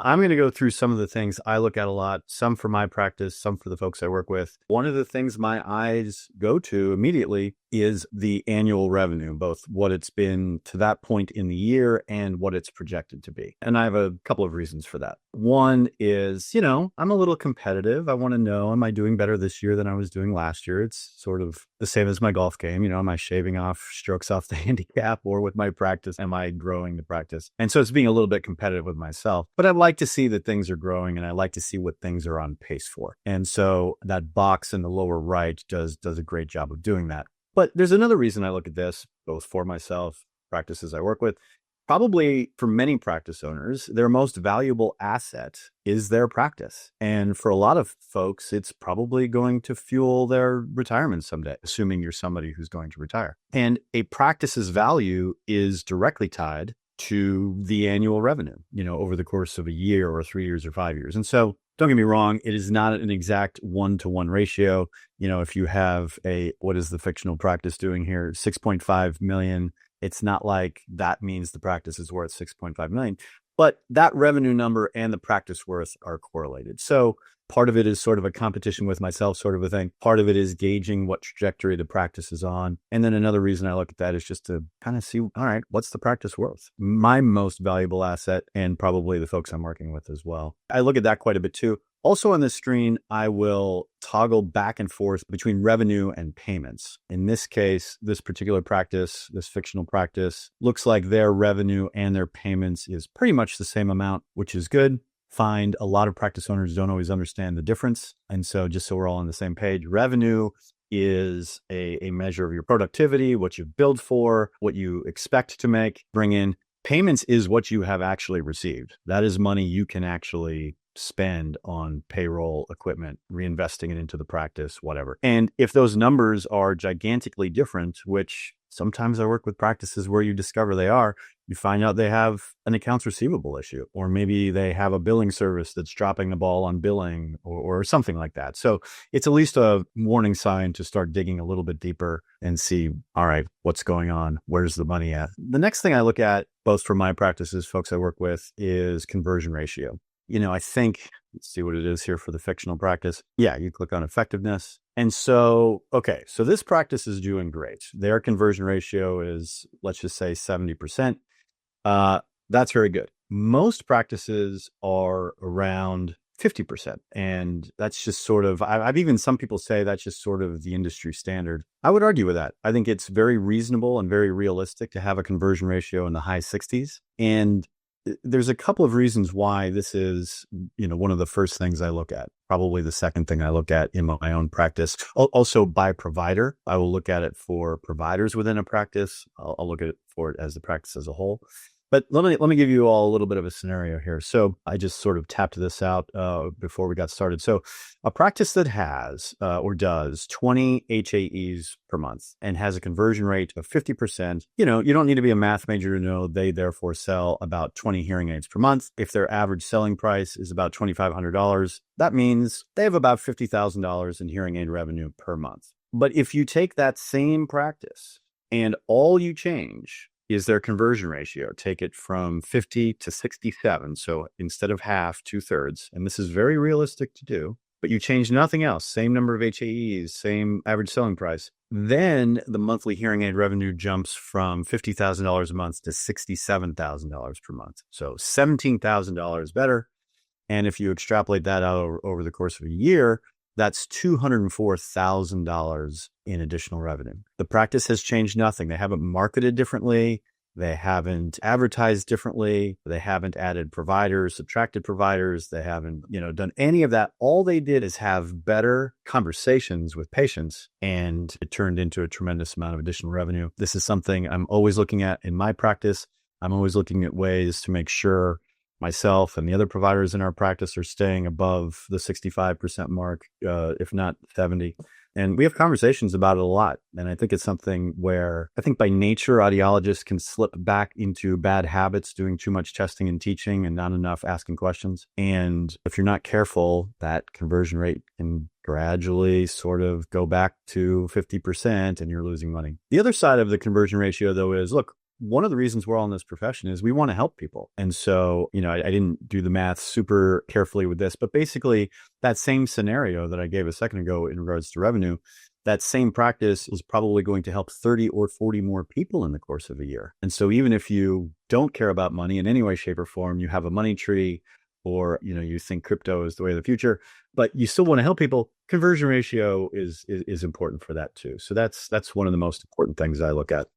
I'm going to go through some of the things I look at a lot, some for my practice, some for the folks I work with. One of the things my eyes go to immediately is the annual revenue, both what it's been to that point in the year and what it's projected to be. And I have a couple of reasons for that. One is, I'm a little competitive. I want to know, am I doing better this year than I was doing last year? It's sort of the same as my golf game. Am I shaving off strokes off the handicap, or with my practice, am I growing the practice? And so it's being a little bit competitive with myself, but I like to see that things are growing, and I like to see what things are on pace for. And so that box in the lower right does a great job of doing that. But there's another reason I look at this, both for myself, practices I work with. Probably for many practice owners, their most valuable asset is their practice. And for a lot of folks, it's probably going to fuel their retirement someday, assuming you're somebody who's going to retire. And a practice's value is directly tied to the annual revenue, over the course of a year or 3 years or 5 years. And so don't get me wrong, it is not an exact 1-to-1 ratio. If you have what is the fictional practice doing here? 6.5 million. It's not like that means the practice is worth 6.5 million, but that revenue number and the practice worth are correlated. So part of it is sort of a competition with myself sort of a thing. Part of it is gauging what trajectory the practice is on. And then another reason I look at that is just to kind of see, all right, what's the practice worth? My most valuable asset, and probably the folks I'm working with as well. I look at that quite a bit too. Also on the screen, I will toggle back and forth between revenue and payments. In this case, this particular practice, this fictional practice, looks like their revenue and their payments is pretty much the same amount, which is good. Find a lot of practice owners don't always understand the difference. And so just so we're all on the same page, revenue is a measure of your productivity, what you've billed for, what you expect to bring in. Payments is what you have actually received. That is money you can actually spend on payroll, equipment, reinvesting it into the practice, whatever. And if those numbers are gigantically different, which sometimes I work with practices where you discover they are, you find out they have an accounts receivable issue, or maybe they have a billing service that's dropping the ball on billing or something like that. So it's at least a warning sign to start digging a little bit deeper and see, all right, what's going on? Where's the money at? The next thing I look at, both for my practices, folks I work with, is conversion ratio. I think, let's see what it is here for the fictional practice. Yeah, you click on effectiveness. And so this practice is doing great. Their conversion ratio is, let's just say 70%. That's very good. Most practices are around 50%. And that's just sort of, I've even some people say that's just sort of the industry standard. I would argue with that. I think it's very reasonable and very realistic to have a conversion ratio in the high 60s. And there's a couple of reasons why this is, one of the first things I look at, probably the second thing I look at in my own practice. Also by provider, I will look at it for providers within a practice. I'll look at it for it as the practice as a whole. But let me give you all a little bit of a scenario here. So I just sort of tapped this out before we got started. So a practice that has or does 20 HAEs per month and has a conversion rate of 50%, you don't need to be a math major to know they therefore sell about 20 hearing aids per month. If their average selling price is about $2,500, that means they have about $50,000 in hearing aid revenue per month. But if you take that same practice and all you change is their conversion ratio, take it from 50 to 67. So instead of half, 2/3, and this is very realistic to do, but you change nothing else, same number of HAEs, same average selling price, then the monthly hearing aid revenue jumps from $50,000 a month to $67,000 per month. So $17,000 better. And if you extrapolate that out over the course of a year, that's $204,000 in additional revenue. The practice has changed nothing. They haven't marketed differently. They haven't advertised differently. They haven't added providers, subtracted providers. They haven't, done any of that. All they did is have better conversations with patients, and it turned into a tremendous amount of additional revenue. This is something I'm always looking at in my practice. I'm always looking at ways to make sure myself and the other providers in our practice are staying above the 65% mark, if not 70. And we have conversations about it a lot. And I think it's something where I think by nature, audiologists can slip back into bad habits, doing too much testing and teaching and not enough asking questions. And if you're not careful, that conversion rate can gradually sort of go back to 50% and you're losing money. The other side of the conversion ratio, though, is look, one of the reasons we're all in this profession is we want to help people. And so, I didn't do the math super carefully with this, but basically that same scenario that I gave a second ago in regards to revenue, that same practice is probably going to help 30 or 40 more people in the course of a year. And so even if you don't care about money in any way, shape, or form, you have a money tree, or you think crypto is the way of the future, but you still want to help people, conversion ratio is important for that too. So that's one of the most important things I look at.